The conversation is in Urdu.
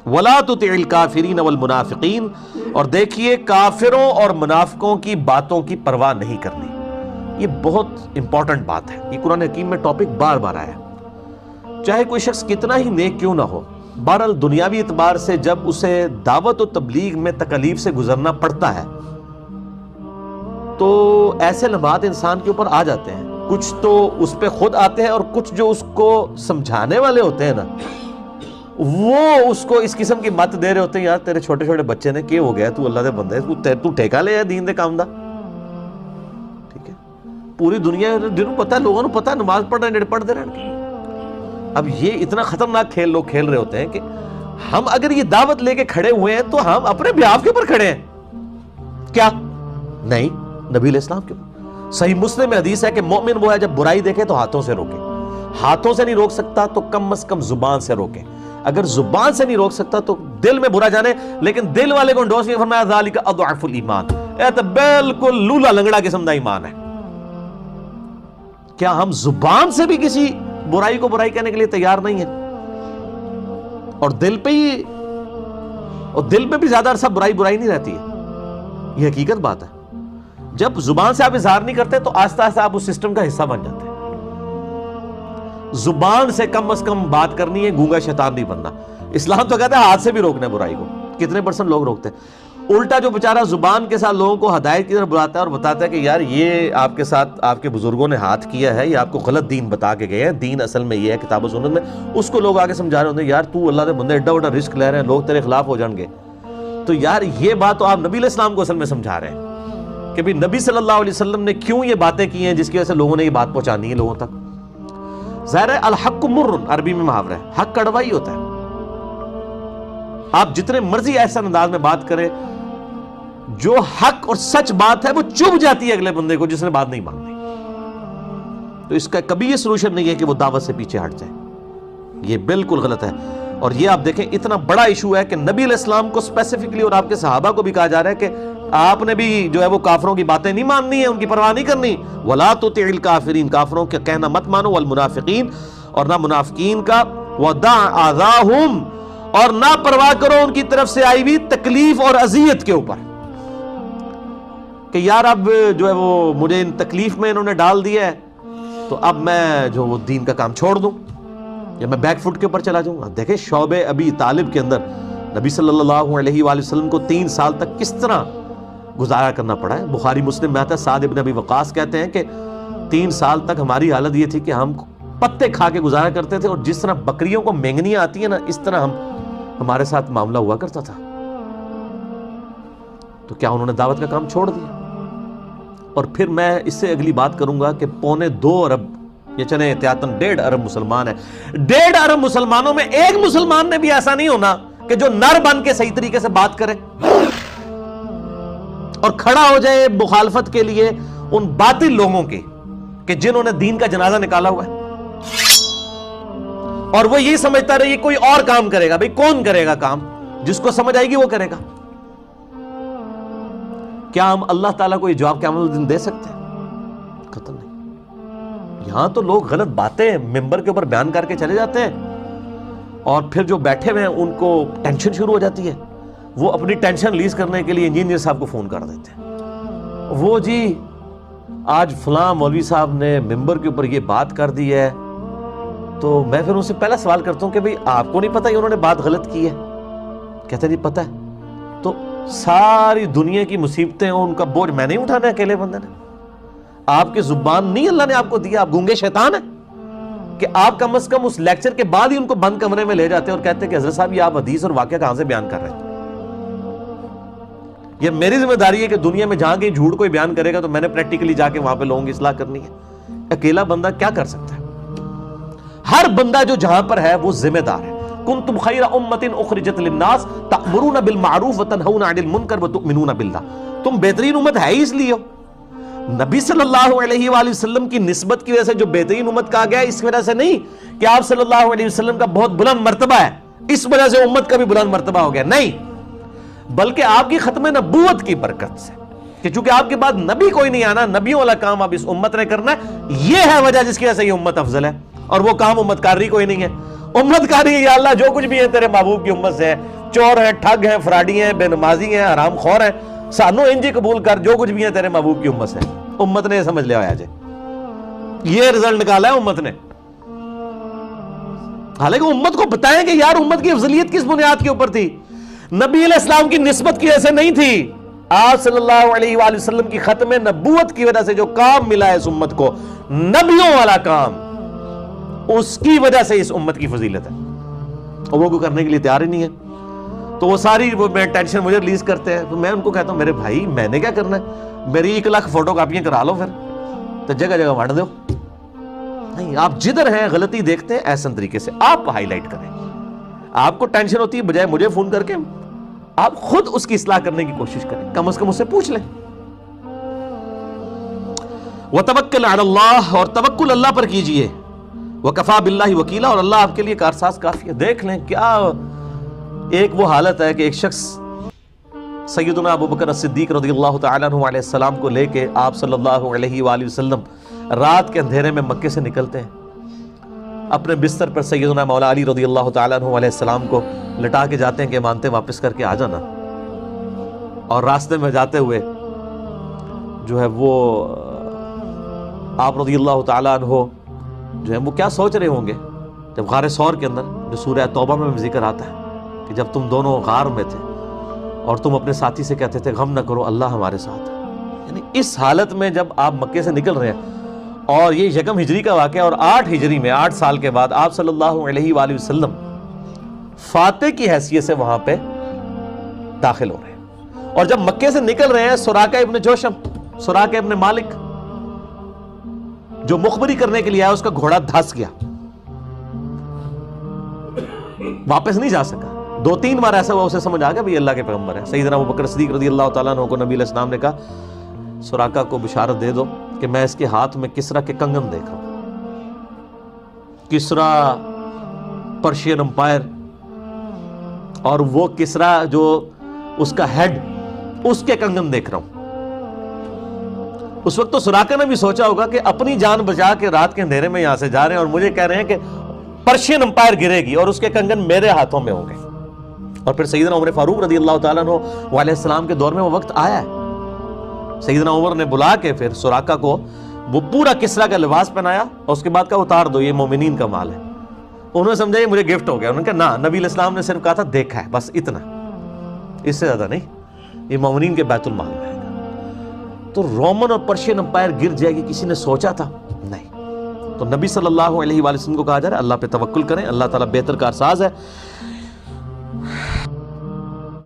وَلَا تُطِعِ الْكَافِرِينَ وَالْمُنَافِقِينَ، اور دیکھیے کافروں اور منافقوں کی باتوں کی پرواہ نہیں کرنی. یہ بہت امپورٹنٹ بات ہے، یہ قرآن حکیم میں ٹاپک بار بار آیا. چاہے کوئی شخص کتنا ہی نیک کیوں نہ ہو، بہرحال دنیاوی اعتبار سے جب اسے دعوت و تبلیغ میں تکالیف سے گزرنا پڑتا ہے تو ایسے لمحات انسان کے اوپر آ جاتے ہیں. کچھ تو اس پہ خود آتے ہیں اور کچھ جو اس کو سمجھانے والے ہوتے ہیں نا، وہ اس کو اس قسم کی مت دے رہے ہوتے ہیں، یار تیرے چھوٹے چھوٹے بچے نے کیا ہو گیا، تو اللہ دے بندے، تو ٹھیکا لے دین دے کام دا. ٹھیک ہے، پوری دنیا جنہوں پتا ہے، لوگوں نے پتا ہے نماز پڑھ رہے ہیں، پڑھتے رہے. اب یہ اتنا خطرناک کھیل لوگ کھیل رہے ہوتے ہیں کہ ہم اگر یہ دعوت لے کے کھڑے ہوئے ہیں تو ہم اپنے بیاف کے اوپر کھڑے ہیں. کیا نہیں، نبی علیہ السلام کے اوپر. صحیح مسلم میں حدیث ہے کہ مومن وہ ہے جب برائی دیکھے تو ہاتھوں سے روکے، ہاتھوں سے نہیں روک سکتا تو کم از کم زبان سے روکے. اگر زبان سے نہیں روک سکتا تو دل میں برا جانے، لیکن دل والے کو انڈوس نہیں فرمایا ذالک اضعف الایمان، یہ تو بالکل لولا لنگڑا قسم کا ایمان ہے. کیا ہم زبان سے بھی کسی برائی کو برائی کہنے کے لیے تیار نہیں ہیں؟ اور دل پہ بھی زیادہ عرصہ برائی نہیں رہتی ہے. یہ حقیقت بات ہے. جب زبان سے آپ اظہار نہیں کرتے تو آہستہ آہستہ آپ اس سسٹم کا حصہ بن جاتے ہیں. زبان سے کم از کم بات کرنی ہے، گونگا شیطان نہیں بننا. اسلام تو کہتا ہے ہاتھ سے بھی روکنا ہے برائی کو. کتنے پرسنٹ لوگ روکتے ہیں؟ الٹا جو بیچارہ زبان کے ساتھ لوگوں کو ہدایت کی طرف بلاتا ہے اور بتاتا ہے کہ یار یہ آپ کے ساتھ آپ کے بزرگوں نے ہاتھ کیا ہے، یہ آپ کو غلط دین بتا کے گئے ہیں، دین اصل میں یہ ہے کتاب و سنت میں، اس کو لوگ آگے سمجھا رہے ہوتے ہیں یار تو اللہ دے بندے ایڈا وڈا رسک لے رہے ہیں، لوگ تیرے خلاف ہو جائیں گے. تو یار یہ بات تو آپ نبی علیہ السلام کو اصل میں سمجھا رہے ہیں کہ بھی نبی صلی اللہ علیہ وسلم نے کیوں یہ باتیں کی ہیں جس کی وجہ سے لوگوں نے یہ بات پہنچانی ہے لوگوں تک. ظاہر ہے الحق مر، عربی میں محاورہ ہے، حق کڑوا ہی ہوتا ہے. آپ جتنے مرضی ایسا انداز میں بات کریں، جو حق اور سچ بات ہے وہ چبھ جاتی ہے اگلے بندے کو جس نے بات نہیں ماننی. تو اس کا کبھی یہ سلوشن نہیں ہے کہ وہ دعوت سے پیچھے ہٹ جائے. یہ بالکل غلط ہے. اور یہ آپ دیکھیں اتنا بڑا ایشو ہے کہ نبی علیہ السلام کو اسپیسیفکلی اور آپ کے صحابہ کو بھی کہا جا رہا ہے کہ آپ نے بھی جو ہے وہ کافروں کی باتیں نہیں ماننی ہے، ان کی پرواہ نہیں کرنی. وَلَا تُطِعِ الْكَافِرِينَ، کافروں کا کہنا مت مانو، وَالْمُنَافِقِينَ، اور نہ منافقین کا، وَدَعْ أَذَاهُمْ، اور نہ پرواہ کرو ان کی طرف سے آئی ہوئی تکلیف اور اذیت کے اوپر کہ یار اب جو ہے وہ مجھے ان تکلیف میں انہوں نے ڈال دیا ہے تو اب میں جو وہ دین کا کام چھوڑ دوں یا میں بیک فٹ کے اوپر چلا جاؤں. دیکھیں شعبہ ابی طالب کے اندر نبی صلی اللہ علیہ وآلہ وسلم کو 3 سال تک کس طرح گزارا کرنا پڑا ہے. بخاری مسلم میں آتا ہے سعد ابن ابی وقاص کہتے ہیں کہ 3 سال تک ہماری حالت یہ تھی کہ ہم پتے کھا کے گزارا کرتے تھے، اور جس طرح بکریوں کو مینگنیاں آتی ہیں نا، اس طرح ہمارے ساتھ معاملہ ہوا کرتا تھا. تو کیا انہوں نے دعوت کا کام چھوڑ دیا؟ اور پھر میں اس سے اگلی بات کروں گا کہ 2.25 ارب یہ چلیں احتیاطاً 1.5 ارب مسلمان ہیں. 1.5 ارب مسلمانوں میں ایک مسلمان نے بھی ایسا نہیں ہونا کہ جو نر بن کے صحیح طریقے سے بات کرے اور کھڑا ہو جائے مخالفت کے لیے ان باطل لوگوں کی کہ جنہوں نے دین کا جنازہ نکالا ہوا ہے، اور وہ یہی سمجھتا رہے یہ کوئی اور کام کرے گا. بھئی کون کرے گا کام؟ جس کو سمجھ آئے گی وہ کرے گا. کیا ہم اللہ تعالیٰ کو یہ جواب قیامت دن دے سکتے ہیں؟ قطعاً نہیں. یہاں تو لوگ غلط باتیں ممبر کے اوپر بیان کر کے چلے جاتے ہیں، اور پھر جو بیٹھے ہوئے ہیں ان کو ٹینشن شروع ہو جاتی ہے. وہ اپنی ٹینشن ریلیز کرنے کے لیے انجینئر صاحب کو فون کر دیتے ہیں، وہ جی آج فلاں مولوی صاحب نے ممبر کے اوپر یہ بات کر دی ہے. تو میں پھر ان سے پہلا سوال کرتا ہوں کہ بھئی آپ کو نہیں پتا انہوں نے بات غلط کی ہے؟ کہتے نہیں پتا ہے. تو ساری دنیا کی مصیبتیں ان کا بوجھ میں نہیں اٹھانا اکیلے بندے نے. آپ کی زبان نہیں اللہ نے آپ کو دیا، آپ گونگے شیطان ہیں کہ آپ کم از کم اس لیکچر کے بعد ہی ان کو بند کمرے میں لے جاتے ہیں اور کہتے ہیں کہ حضرت صاحب یہ آپ حدیث اور واقعہ کہاں سے بیان کر رہے ہیں. یہ میری ذمہ داری ہے کہ دنیا میں جہاں کہیں جھوٹ کوئی بیان کرے گا تو میں نے پریکٹیکلی جا کے وہاں پہ لوگوں کی اصلاح کرنی ہے. اکیلا بندہ کیا کر سکتا ہے؟ ہر بندہ جو جہاں پر ہے وہ ذمہ دار ہے. کنتم خیر امۃ اخرجت للناس تأمرون بالمعروف وتنہون عن المنکر وتؤمنون باللہ. تم بہترین امت ہے ہی اس لیے ہو. نبی صلی اللہ علیہ وآلہ وسلم کی نسبت کی وجہ سے جو بہترین امت کہا گیا اس وجہ سے نہیں کہ آپ صلی اللہ علیہ وسلم کا بہت بلند مرتبہ ہے اس وجہ سے امت کا بھی بلند مرتبہ ہو گیا، نہیں، بلکہ آپ کی ختم نبوت کی برکت سے کہ چونکہ آپ کے بعد نبی کوئی نہیں آنا، نبیوں والا کام اب اس امت نے کرنا ہے. یہ ہے وجہ جس کی وجہ سے یہ امت افضل ہے، اور وہ کام امت کاری کوئی نہیں ہے. امت کہہ رہی ہے یا اللہ جو کچھ بھی ہے تیرے محبوب کی امت سے ہے، چور ہیں، ٹھگ ہیں، فراڈی ہیں، بے نمازی ہیں، حرام خور ہیں، سانو انجی قبول کر، جو کچھ بھی ہے تیرے محبوب کی امت سے۔ امت نے یہ سمجھ لیا ہے، یہ رزلٹ نکالا ہے امت نے۔ حالانکہ امت کو بتائیں کہ یار امت کی افضلیت کس بنیاد کے اوپر تھی؟ نبی علیہ السلام کی نسبت کی وجہ سے نہیں تھی، آپ صلی اللہ علیہ وآلہ وسلم کی ختم نبوت کی وجہ سے جو کام ملا ہے اس امت کو، نبیوں والا کام، اس کی وجہ سے اس امت کی فضیلت ہے، اور وہ کوئی کرنے کے لیے تیار ہی نہیں ہے۔ تو وہ ساری ٹینشن مجھے ریلیز کرتے ہیں، تو میں ان کو کہتا ہوں میرے بھائی میں نے کیا کرنا ہے، میری 1 لاکھ فوٹو کاپیاں کرا لو پھر، تو جگہ جگہ بانٹ دو۔ نہیں، آپ جدھر ہیں غلطی دیکھتے ہیں احسن طریقے سے آپ ہائی لائٹ کریں۔ آپ کو ٹینشن ہوتی ہے، بجائے مجھے فون کر کے آپ خود اس کی اصلاح کرنے کی کوشش کریں، کم از کم اس سے پوچھ لیں۔ وَتَوَكَّلْ عَلَى اللَّهِ، اور توکل اللہ پر کیجئے، وَكَفَى بِاللَّهِ وَكِيلًا، اور اللہ آپ کے لیے کارساز کافی ہے۔ دیکھ لیں کیا ایک وہ حالت ہے کہ ایک شخص سیدنا ابو بکر الصدیق رضی اللہ تعالیٰ عنہ علیہ السلام کو لے کے آپ صلی اللہ علیہ وآلہ وسلم رات کے اندھیرے میں مکے سے نکلتے ہیں، اپنے بستر پر سیدنا مولا علی رضی اللہ تعالیٰ عنہ علیہ السلام کو لٹا کے جاتے ہیں کہ مانتے واپس کر کے آ جانا، اور راستے میں جاتے ہوئے جو ہے وہ آپ رضی اللہ تعالیٰ عنہ جو ہے وہ کیا سوچ رہے ہوں گے جب غار ثور کے اندر، جو سورہ توبہ میں بھی ذکر آتا ہے کہ جب تم دونوں غار میں تھے اور تم اپنے ساتھی سے کہتے تھے غم نہ کرو اللہ ہمارے ساتھ ہے، یعنی اس حالت میں جب آپ مکے سے نکل رہے ہیں، اور یہ یکم ہجری کا واقعہ، اور 8 ہجری میں 8 سال کے بعد آپ صلی اللہ علیہ وآلہ وسلم فاتح کی حیثیت سے وہاں پہ داخل ہو رہے ہیں، اور جب مکے سے نکل رہے ہیں سراقہ ابن جوشم، سراقہ ابن مالک جو مخبری کرنے کے لیے آیا، اس کا گھوڑا دھس گیا، واپس نہیں جا سکا۔ 2-3 بار ایسا ہوا اسے سمجھ آ گیا بھی اللہ کے پیغمبر ہے۔ سیدنا ابو بکر صدیق رضی اللہ تعالیٰ عنہ کو نبی علیہ السلام نے کہا سراقہ کو بشارت دے دو کہ میں اس کے ہاتھ میں کسرا کے کنگن دیکھ رہا ہوں، کسرا پرشین امپائر، اور وہ کسرا جو اس کا ہیڈ، اس کے کنگن دیکھ رہا ہوں۔ اس وقت تو سراقہ نے بھی سوچا ہوگا کہ اپنی جان بچا کے رات کے اندھیرے میں یہاں سے جا رہے ہیں اور مجھے کہہ رہے ہیں کہ پرشین امپائر گرے گی اور اس کے کنگن میرے ہاتھوں میں ہوں گے۔ اور پھر سیدنا عمر فاروق رضی اللہ تعالیٰ عنہ علیہ السلام کے دور میں وہ وقت آیا ہے، سیدنا عمر نے بلا کے پھر سراقہ کو وہ پورا کسرا کا لباس پہنایا، اور اس کے بعد کہا اتار دو، یہ مومنین کا مال ہے۔ انہوں نے سمجھا یہ مجھے گفٹ ہو گیا، انہوں نے کہا نہ، نبی علیہ السلام نے صرف کہا تھا دیکھا ہے، بس اتنا، اس سے زیادہ نہیں، یہ مومنین کے بیت المال میں ہے۔ تو رومن اور پرشین امپائر گر جائے گی کسی نے سوچا تھا؟ نہیں۔ تو نبی صلی اللہ علیہ وآلہ وسلم کو کہا جا رہا ہے اللہ پہ توکل کریں، اللہ تعالیٰ بہتر کارساز ہے۔